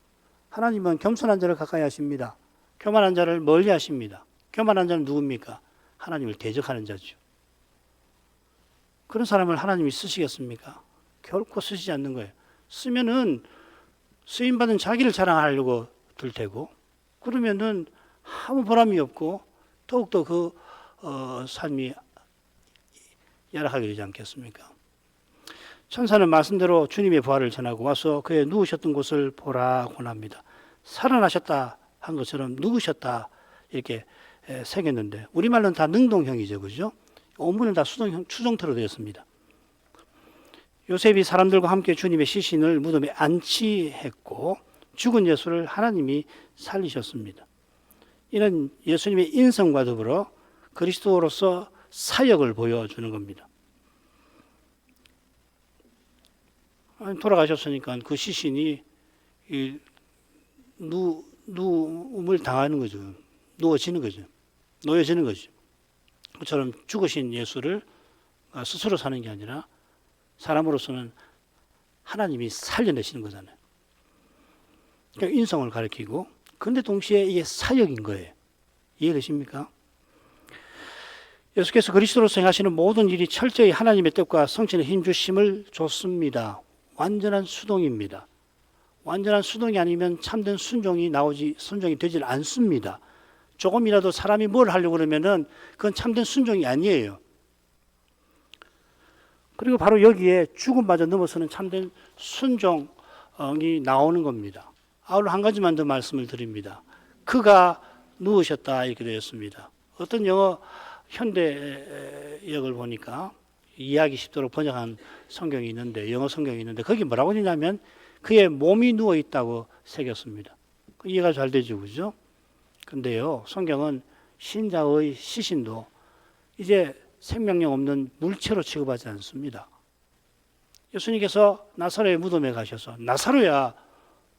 하나님은 겸손한 자를 가까이 하십니다. 교만한 자를 멀리 하십니다. 교만한 자는 누굽니까? 하나님을 대적하는 자죠. 그런 사람을 하나님이 쓰시겠습니까? 결코 쓰시지 않는 거예요. 쓰면은 쓰임받은 자기를 자랑하려고 들 테고, 그러면은 아무 보람이 없고 더욱더 그 삶이 열악하게 되지 않겠습니까? 천사는 말씀대로 주님의 부활을 전하고 와서 그의 누우셨던 곳을 보라고 합니다. 살아나셨다 한 것처럼 누우셨다 이렇게 새겼는데, 우리말로는 다 능동형이죠, 그죠? 원문은 다 수동태로 되었습니다. 요셉이 사람들과 함께 주님의 시신을 무덤에 안치했고 죽은 예수를 하나님이 살리셨습니다. 이는 예수님의 인성과 더불어 그리스도로서 사역을 보여주는 겁니다. 돌아가셨으니까 그 시신이 누움을 당하는 거죠. 누워지는 거죠. 놓여지는 거죠. 그처럼 죽으신 예수를 스스로 사는 게 아니라 사람으로서는 하나님이 살려내시는 거잖아요. 그러니까 인성을 가리키고, 근데 동시에 이게 사역인 거예요. 이해되십니까? 예수께서 그리스도로서 행하시는 모든 일이 철저히 하나님의 뜻과 성신의 힘주심을 줬습니다. 완전한 수동입니다. 완전한 수동이 아니면 참된 순종이 되질 않습니다. 조금이라도 사람이 뭘 하려고 그러면은 그건 참된 순종이 아니에요. 그리고 바로 여기에 죽음마저 넘어서는 참된 순종이 나오는 겁니다. 아울러 한 가지만 더 말씀을 드립니다. 그가 누우셨다 이렇게 되었습니다. 어떤 영어 현대역을 보니까 이해하기 쉽도록 번역한 성경이 있는데, 영어 성경이 있는데 거기 뭐라고 되냐면 그의 몸이 누워 있다고 새겼습니다. 이해가 잘 되죠, 그죠? 근데요, 성경은 신자의 시신도 이제 생명력 없는 물체로 취급하지 않습니다. 예수님께서 나사로의 무덤에 가셔서 나사로야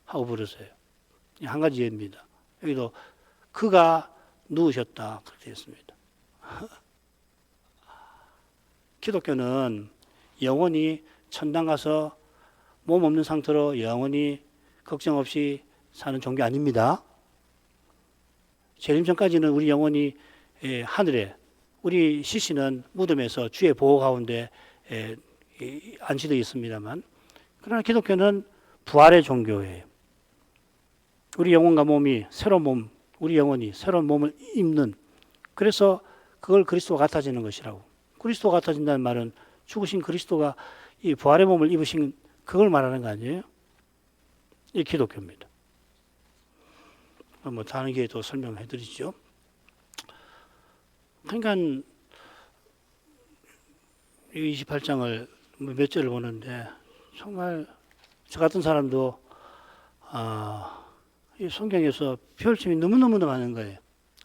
하고 부르세요. 한 가지 예입니다. 여기도 그가 누우셨다 그렇게 되어 있습니다. 기독교는 영원히 천당 가서 몸 없는 상태로 영원히 걱정 없이 사는 종교 아닙니다. 재림 전까지는 우리 영혼이 하늘에, 우리 시신은 무덤에서 주의 보호 가운데 안치되어 있습니다만, 그러나 기독교는 부활의 종교예요. 우리 영혼과 몸이 새로운 몸, 우리 영혼이 새로운 몸을 입는, 그래서 그걸 그리스도와 같아지는 것이라고. 그리스도와 같아진다는 말은 죽으신 그리스도가 이 부활의 몸을 입으신 그걸 말하는 거 아니에요? 이 기독교입니다. 뭐 다른 게도 설명해 드리죠. 그러니까 28장을 몇 절을 보는데 정말 저 같은 사람도 이 성경에서 펼침이 너무너무 많은 거예요.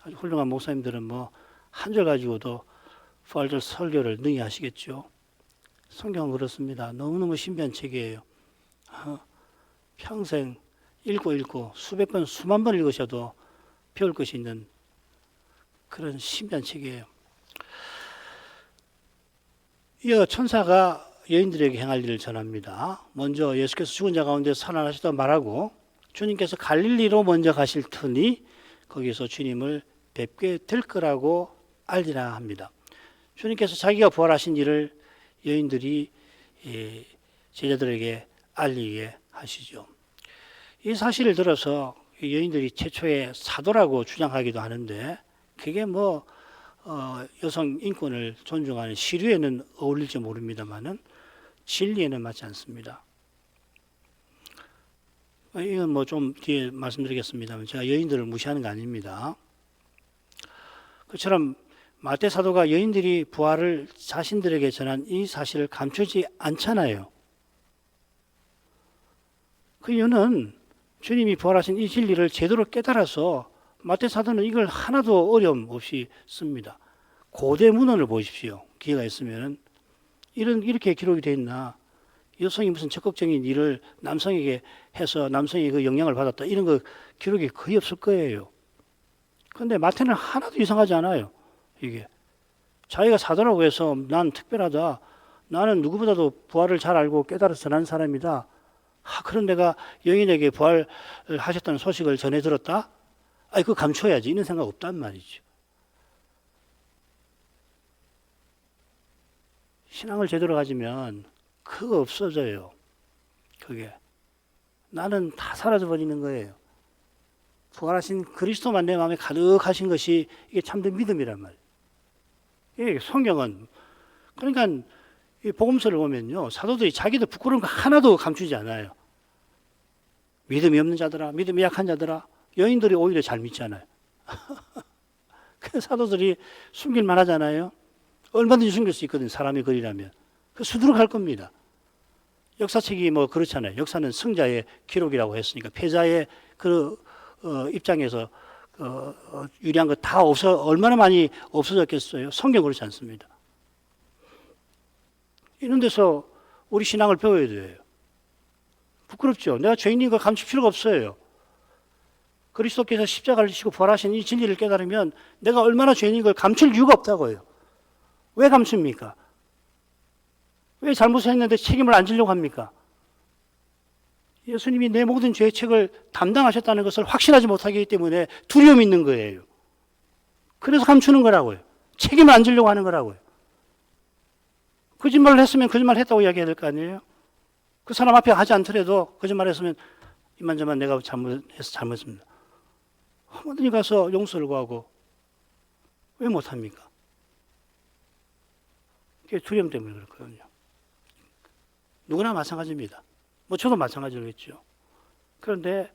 아주 훌륭한 목사님들은 뭐 한 절 가지고도 부활절 설교를 능히 하시겠죠. 성경은 그렇습니다. 너무너무 신비한 책이에요. 평생 읽고 수백 번, 수만 번 읽으셔도 배울 것이 있는 그런 신비한 책이에요. 이어 천사가 여인들에게 행할 일을 전합니다. 먼저 예수께서 죽은 자 가운데 살아나셨다고 말하고, 주님께서 갈릴리로 먼저 가실 터니 거기서 주님을 뵙게 될 거라고 알리라 합니다. 주님께서 자기가 부활하신 일을 여인들이 제자들에게 알리게 하시죠. 이 사실을 들어서 여인들이 최초의 사도라고 주장하기도 하는데, 그게 뭐 여성 인권을 존중하는 시류에는 어울릴지 모릅니다만은 진리에는 맞지 않습니다. 이건 뭐 좀 뒤에 말씀드리겠습니다만 제가 여인들을 무시하는 거 아닙니다. 그처럼 마태 사도가 여인들이 부활을 자신들에게 전한 이 사실을 감추지 않잖아요. 그 이유는 주님이 부활하신 이 진리를 제대로 깨달아서 마태 사도는 이걸 하나도 어려움 없이 씁니다. 고대 문헌을 보십시오. 기회가 있으면 이렇게 기록이 되어 있나? 여성이 무슨 적극적인 일을 남성에게 해서 남성이 그 영향을 받았다, 이런 거 기록이 거의 없을 거예요. 그런데 마태는 하나도 이상하지 않아요. 이게 자기가 사도라고 해서 난 특별하다, 나는 누구보다도 부활을 잘 알고 깨달아서 전한 사람이다. 그런 내가 여인에게 부활하셨다는 소식을 전해 들었다? 그거 감춰야지. 이런 생각 없단 말이죠. 신앙을 제대로 가지면 그거 없어져요. 그게. 나는 다 사라져 버리는 거예요. 부활하신 그리스도만 내 마음에 가득하신 것이 이게 참된 믿음이란 말이에요. 이 성경은 그러니까 이 복음서를 보면요. 사도들이 자기도 부끄러운 거 하나도 감추지 않아요. 믿음이 없는 자들아, 믿음이 약한 자들아, 여인들이 오히려 잘 믿잖아요. 그 사도들이 숨길 만하잖아요. 얼마든지 숨길 수 있거든요. 사람의 글이라면. 그 수두룩할 겁니다. 역사책이 뭐 그렇잖아요. 역사는 승자의 기록이라고 했으니까 패자의 입장에서 유리한 거 다 얼마나 많이 없어졌겠어요. 성경 그렇지 않습니다. 이런 데서 우리 신앙을 배워야 돼요. 부끄럽죠. 내가 죄인인 걸 감출 필요가 없어요. 그리스도께서 십자가를 지시고 부활하신 이 진리를 깨달으면 내가 얼마나 죄인인 걸 감출 이유가 없다고요. 왜 감춥니까? 왜 잘못을 했는데 책임을 안 지려고 합니까? 예수님이 내 모든 죄의 책을 담당하셨다는 것을 확신하지 못하기 때문에 두려움이 있는 거예요. 그래서 감추는 거라고요. 책임을 안 지려고 하는 거라고요. 거짓말을 했으면 거짓말 했다고 이야기해야 될 거 아니에요? 그 사람 앞에 하지 않더라도 거짓말 했으면 이만저만 내가 잘못했습니다. 어머니 가서 용서를 구하고 왜 못합니까? 그게 두려움 때문에 그렇거든요. 누구나 마찬가지입니다. 뭐 저도 마찬가지겠죠. 그런데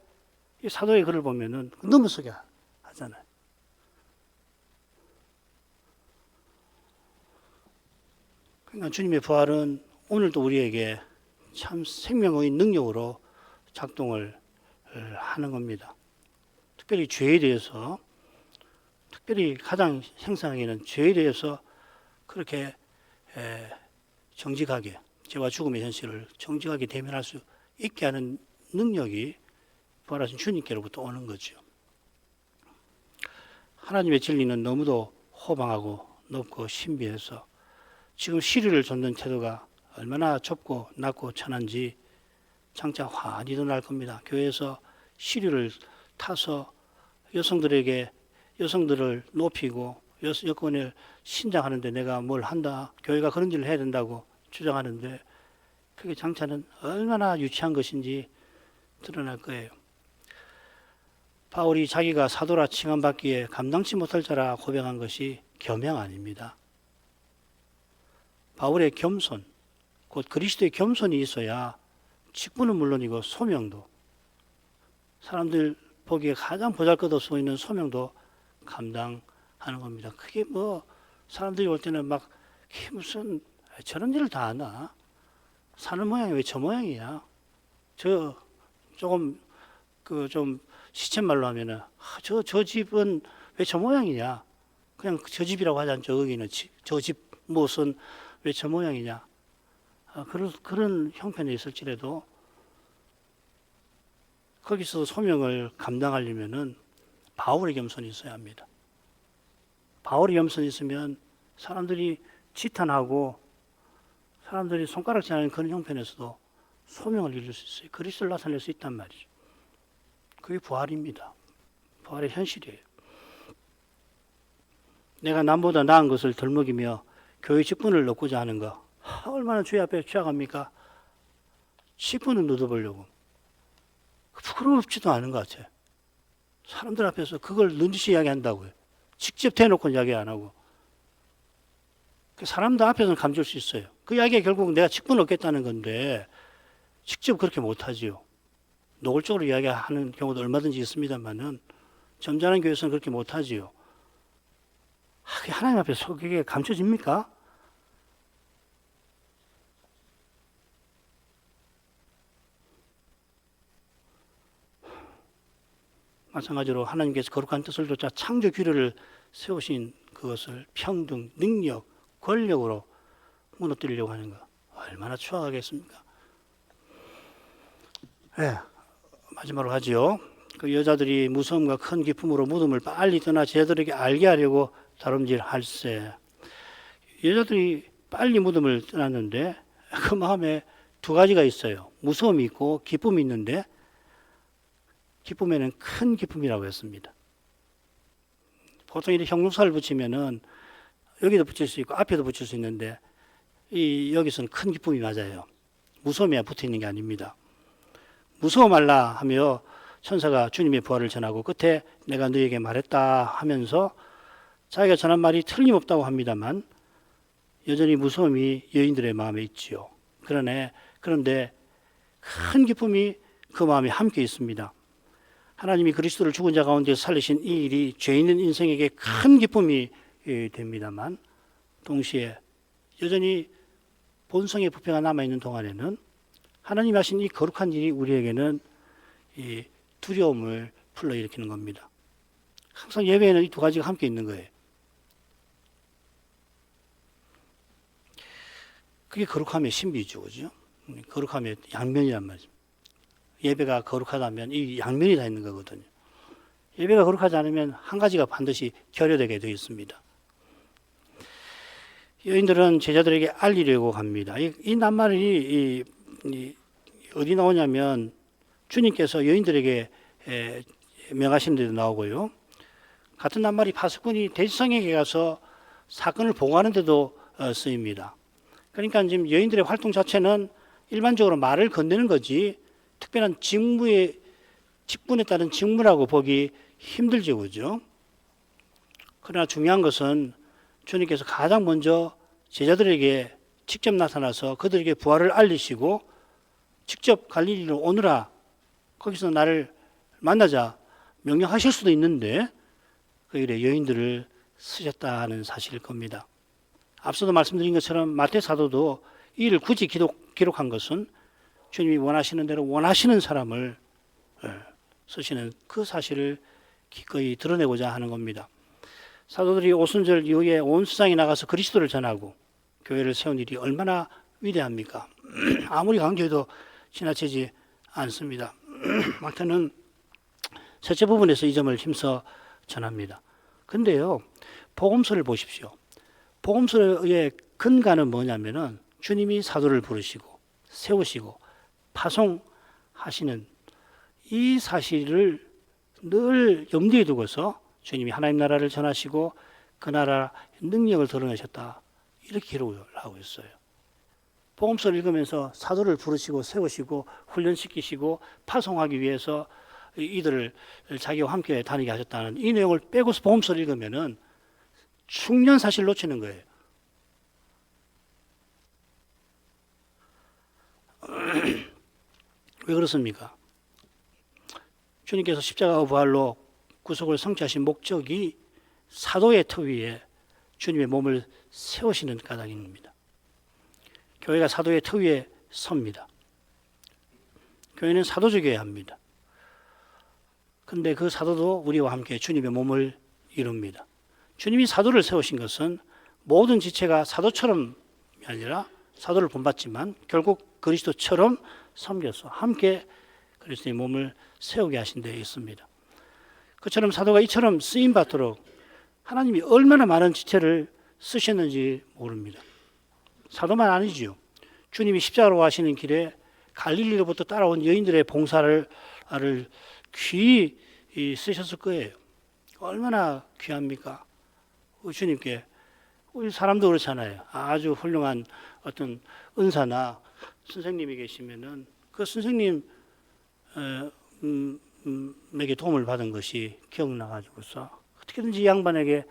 이 사도의 글을 보면은 넘어서게 하잖아요. 그러니까 주님의 부활은 오늘도 우리에게 참 생명의 능력으로 작동을 하는 겁니다. 특별히 죄에 대해서, 특별히 가장 형상에는 죄에 대해서 그렇게 정직하게 죄와 죽음의 현실을 정직하게 대면할 수 있게 하는 능력이 부활하신 주님께로부터 오는 거죠. 하나님의 진리는 너무도 호방하고 높고 신비해서 지금 시리를 좇는 태도가 얼마나 좁고 낮고 천한지 장차 환히 날 겁니다. 교회에서 시리를 타서 여성들을 높이고 여권을 신장하는데 내가 뭘 한다. 교회가 그런 일을 해야 된다고 주장하는데 그게 장차는 얼마나 유치한 것인지 드러날 거예요. 바울이 자기가 사도라 칭함받기에 감당치 못할 자라 고백한 것이 겸양 아닙니다. 바울의 겸손, 곧 그리스도의 겸손이 있어야 직분은 물론이고 소명도, 사람들 보기에 가장 보잘것없어 보이는 소명도 감당하는 겁니다. 그게 뭐 사람들이 올 때는 막 무슨 저런 일을 다 하나? 사는 모양이 왜 저 모양이야? 좀 시쳇말로 하면은 저 집은 왜 저 모양이냐? 그냥 저 집이라고 하지 않죠. 여기는 저 집 무슨 왜 저 모양이냐? 그런 형편에 있을지라도 거기서 소명을 감당하려면은 바울의 겸손이 있어야 합니다. 바울의 겸손이 있으면 사람들이 지탄하고 사람들이 손가락질하는 그런 형편에서도 소명을 이룰 수 있어요. 그리스도를 나타낼 수 있단 말이죠. 그게 부활입니다. 부활의 현실이에요. 내가 남보다 나은 것을 덜 먹이며 교회 직분을 얻고자 하는 거 얼마나 주의 앞에 취약합니까? 직분을 얻어보려고 부끄럽지도 않은 것 같아요. 사람들 앞에서 그걸 넌지시 이야기한다고요. 직접 대놓고 이야기 안 하고 사람들 앞에서는 감출 수 있어요. 그 이야기가 결국 내가 직분을 얻겠다는 건데 직접 그렇게 못하지요. 노골적으로 이야기하는 경우도 얼마든지 있습니다만은 점잖은 교회에서는 그렇게 못하지요. 하나님 앞에서 그게 감춰집니까? 마찬가지로 하나님께서 거룩한 뜻을 쫓아 창조 규례를 세우신 그것을 평등, 능력, 권력으로 무너뜨리려고 하는 거 얼마나 추악하겠습니까? 네, 마지막으로 하지요. 그 여자들이 무서움과 큰 기쁨으로 무덤을 빨리 떠나 제자들에게 알게 하려고 다름질할세. 여자들이 빨리 무덤을 떠났는데 그 마음에 두 가지가 있어요. 무서움이 있고 기쁨이 있는데 기쁨에는 큰 기쁨이라고 했습니다. 보통 이렇게 형용사를 붙이면은 여기도 붙일 수 있고 앞에도 붙일 수 있는데 여기서는 큰 기쁨이 맞아요. 무서움에 붙어 있는 게 아닙니다. 무서워 말라 하며 천사가 주님의 부활을 전하고 끝에 내가 너에게 말했다 하면서 자기가 전한 말이 틀림없다고 합니다만 여전히 무서움이 여인들의 마음에 있지요. 그런데 큰 기쁨이 그 마음에 함께 있습니다. 하나님이 그리스도를 죽은 자 가운데 살리신 이 일이 죄 있는 인생에게 큰 기쁨이 됩니다만 동시에 여전히 본성의 부패가 남아있는 동안에는 하나님이 하신 이 거룩한 일이 우리에게는 이 두려움을 불러일으키는 겁니다. 항상 예배에는 이 두 가지가 함께 있는 거예요. 그게 거룩함의 신비죠, 그죠? 거룩함의 양면이란 말이죠. 예배가 거룩하다면 이 양면이 다 있는 거거든요. 예배가 거룩하지 않으면 한 가지가 반드시 결여되게 되어 있습니다. 여인들은 제자들에게 알리려고 합니다. 이 낱말이 어디 나오냐면 주님께서 여인들에게 명하신 데도 나오고요. 같은 낱말이 파수꾼이 대지성에게 가서 사건을 보고하는 데도 쓰입니다. 그러니까 지금 여인들의 활동 자체는 일반적으로 말을 건네는 거지 특별한 직분에 따른 직무라고 보기 힘들죠, 그죠? 그러나 중요한 것은 주님께서 가장 먼저 제자들에게 직접 나타나서 그들에게 부활을 알리시고 직접 갈릴리로 오너라, 거기서 나를 만나자 명령하실 수도 있는데 그 일에 여인들을 쓰셨다는 사실일 겁니다. 앞서도 말씀드린 것처럼 마태 사도도 이 일을 굳이 기록한 것은 주님이 원하시는 대로 원하시는 사람을 쓰시는 그 사실을 기꺼이 드러내고자 하는 겁니다. 사도들이 오순절 이후에 온 세상에 나가서 그리스도를 전하고 교회를 세운 일이 얼마나 위대합니까? 아무리 강조해도 지나치지 않습니다. 마태는 셋째 부분에서 이 점을 힘써 전합니다. 근데요, 복음서를 보십시오. 복음서의 근간은 뭐냐면은 주님이 사도를 부르시고 세우시고 파송하시는 이 사실을 늘 염두에 두고서 주님이 하나님 나라를 전하시고 그 나라 능력을 드러내셨다. 이렇게 기록을 하고 있어요. 복음서를 읽으면서 사도를 부르시고 세우시고 훈련시키시고 파송하기 위해서 이들을 자기와 함께 다니게 하셨다는 이 내용을 빼고서 복음서를 읽으면은 중요한 사실을 놓치는 거예요. 왜 그렇습니까? 주님께서 십자가와 부활로 구속을 성취하신 목적이 사도의 터 위에 주님의 몸을 세우시는 까닭입니다. 교회가 사도의 터 위에 섭니다. 교회는 사도적이어야 합니다. 근데 그 사도도 우리와 함께 주님의 몸을 이룹니다. 주님이 사도를 세우신 것은 모든 지체가 사도처럼이 아니라 사도를 본받지만 결국 그리스도처럼 섬겨서 함께 그리스도의 몸을 세우게 하신 데 있습니다. 그처럼 사도가 이처럼 쓰임받도록 하나님이 얼마나 많은 지체를 쓰셨는지 모릅니다. 사도만 아니지요. 주님이 십자가로 가시는 길에 갈릴리로부터 따라온 여인들의 봉사를 귀히 쓰셨을 거예요. 얼마나 귀합니까? 주님께 우리 사람도 그렇잖아요. 아주 훌륭한 어떤 은사나 선생님이 계시면은 그 선생님 에게 도움을 받은 것이 기억나가지고서 어떻게든지 이 양반에게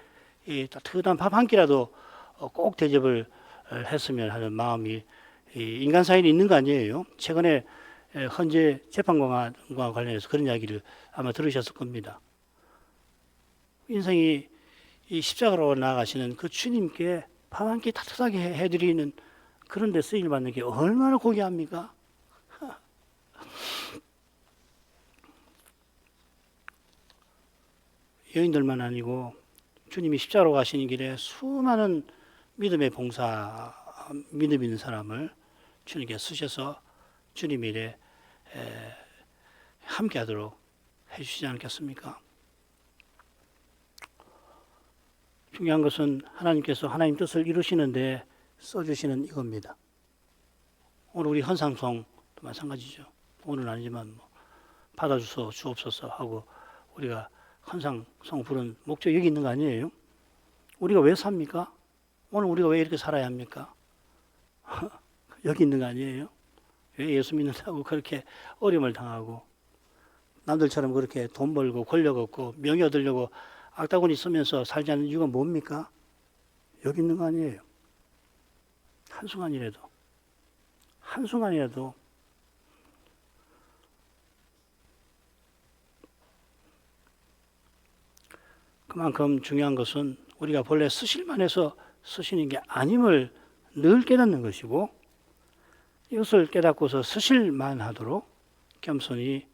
이 따뜻한 밥 한 끼라도 꼭 대접을 했으면 하는 마음이 인간 사이에 있는 거 아니에요? 최근에 헌재 재판관과 관련해서 그런 이야기를 아마 들으셨을 겁니다. 인생이 이 십자가로 나아가시는 그 주님께 밥 한 끼 따뜻하게 해드리는 그런 데 쓰임 받는 게 얼마나 고귀합니까? 여인들만 아니고 주님이 십자가로 가시는 길에 수많은 믿음의 봉사, 믿음 있는 사람을 주님께 쓰셔서 주님 일에 함께 하도록 해주시지 않겠습니까? 중요한 것은 하나님께서 하나님 뜻을 이루시는데 써주시는 이겁니다. 오늘 우리 헌상송도 마찬가지죠. 오늘은 아니지만 뭐 받아주소 주옵소서 하고 우리가 헌상송 부른 목적 여기 있는 거 아니에요? 우리가 왜 삽니까? 오늘 우리가 왜 이렇게 살아야 합니까? 여기 있는 거 아니에요? 왜 예수 믿는다고 그렇게 어려움을 당하고 남들처럼 그렇게 돈 벌고 권력 얻고 명예 얻으려고 악다구니 쓰면서 살지 않는 이유가 뭡니까? 여기 있는 거 아니에요? 한순간이라도 그만큼 중요한 것은 우리가 본래 쓰실만 해서 쓰시는 게 아님을 늘 깨닫는 것이고 이것을 깨닫고서 쓰실만 하도록 겸손히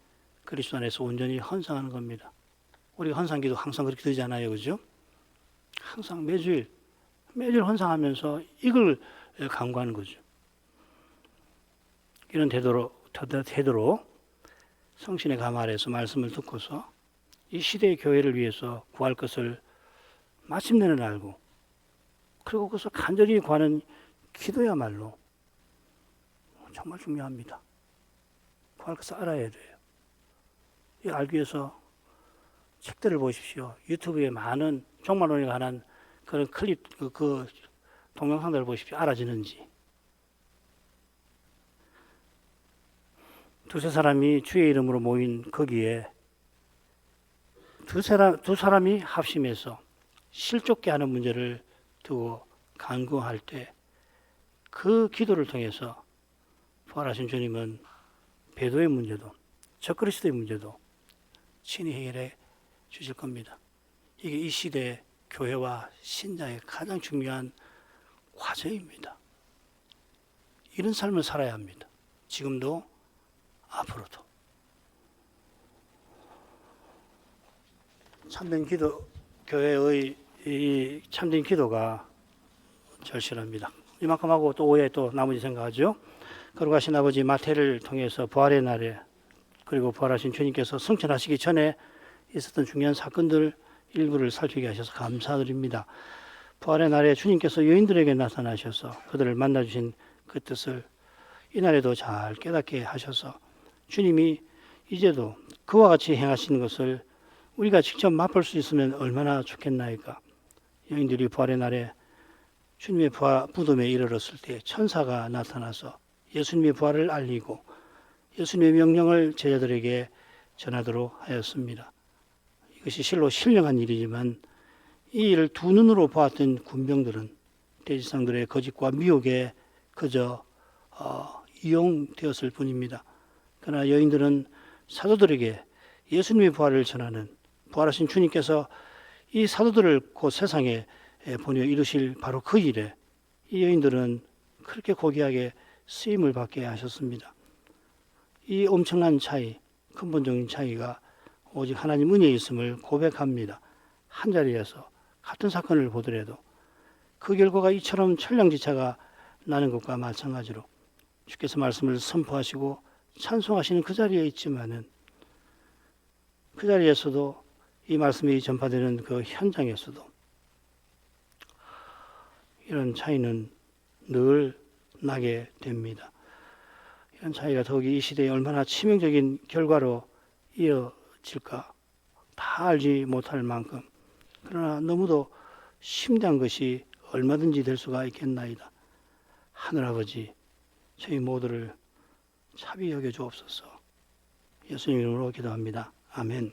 그리스도 안에서 온전히 헌상하는 겁니다. 우리가 헌상기도 항상 그렇게 드리잖아요. 그죠? 항상 매주일 헌상하면서 이걸 간구하는 거죠. 이런 태도로 성신의 감 아래에서 말씀을 듣고서 이 시대의 교회를 위해서 구할 것을 마침내는 알고 그리고 그것을 간절히 구하는 기도야말로 정말 중요합니다. 구할 것을 알아야 돼요. 이 알기 위해서 책들을 보십시오. 유튜브에 많은 종말론에 관한 그런 클립, 그 동영상들을 보십시오. 알아지는지. 두세 사람이 주의 이름으로 모인 거기에 두 사람이 합심해서 실족게 하는 문제를 두고 간구할 때 그 기도를 통해서 부활하신 주님은 배도의 문제도 적그리스도의 문제도 친히 해결해 주실 겁니다. 이게 이 시대의 교회와 신자의 가장 중요한 과제입니다. 이런 삶을 살아야 합니다. 지금도 앞으로도. 참된 기도, 교회의 이 참된 기도가 절실합니다. 이만큼 하고 또 오후에 또 나머지 생각하죠. 거룩하신 아버지 마태를 통해서 부활의 날에 그리고 부활하신 주님께서 승천하시기 전에 있었던 중요한 사건들 일부를 살피게 하셔서 감사드립니다. 부활의 날에 주님께서 여인들에게 나타나셔서 그들을 만나주신 그 뜻을 이 날에도 잘 깨닫게 하셔서 주님이 이제도 그와 같이 행하시는 것을 우리가 직접 맛볼 수 있으면 얼마나 좋겠나이까. 여인들이 부활의 날에 주님의 무덤에 이르렀을 때 천사가 나타나서 예수님의 부활을 알리고 예수님의 명령을 제자들에게 전하도록 하였습니다. 이것이 실로 신령한 일이지만 이 일을 두 눈으로 보았던 군병들은 대지상들의 거짓과 미혹에 그저 이용되었을 뿐입니다. 그러나 여인들은 사도들에게 예수님의 부활을 전하는 부활하신 주님께서 이 사도들을 곧 세상에 보내어 이루실 바로 그 일에 이 여인들은 그렇게 고귀하게 쓰임을 받게 하셨습니다. 이 엄청난 차이, 근본적인 차이가 오직 하나님 은혜에 있음을 고백합니다. 한 자리에서 같은 사건을 보더라도 그 결과가 이처럼 천량지차가 나는 것과 마찬가지로 주께서 말씀을 선포하시고 찬송하시는 그 자리에 있지만은 그 자리에서도 이 말씀이 전파되는 그 현장에서도 이런 차이는 늘 나게 됩니다. 이런 차이가 더욱이 이 시대에 얼마나 치명적인 결과로 이어질까 다 알지 못할 만큼 그러나 너무도 심대한 것이 얼마든지 될 수가 있겠나이다. 하늘아버지 저희 모두를 자비 여겨 주옵소서. 예수님 이름으로 기도합니다. 아멘.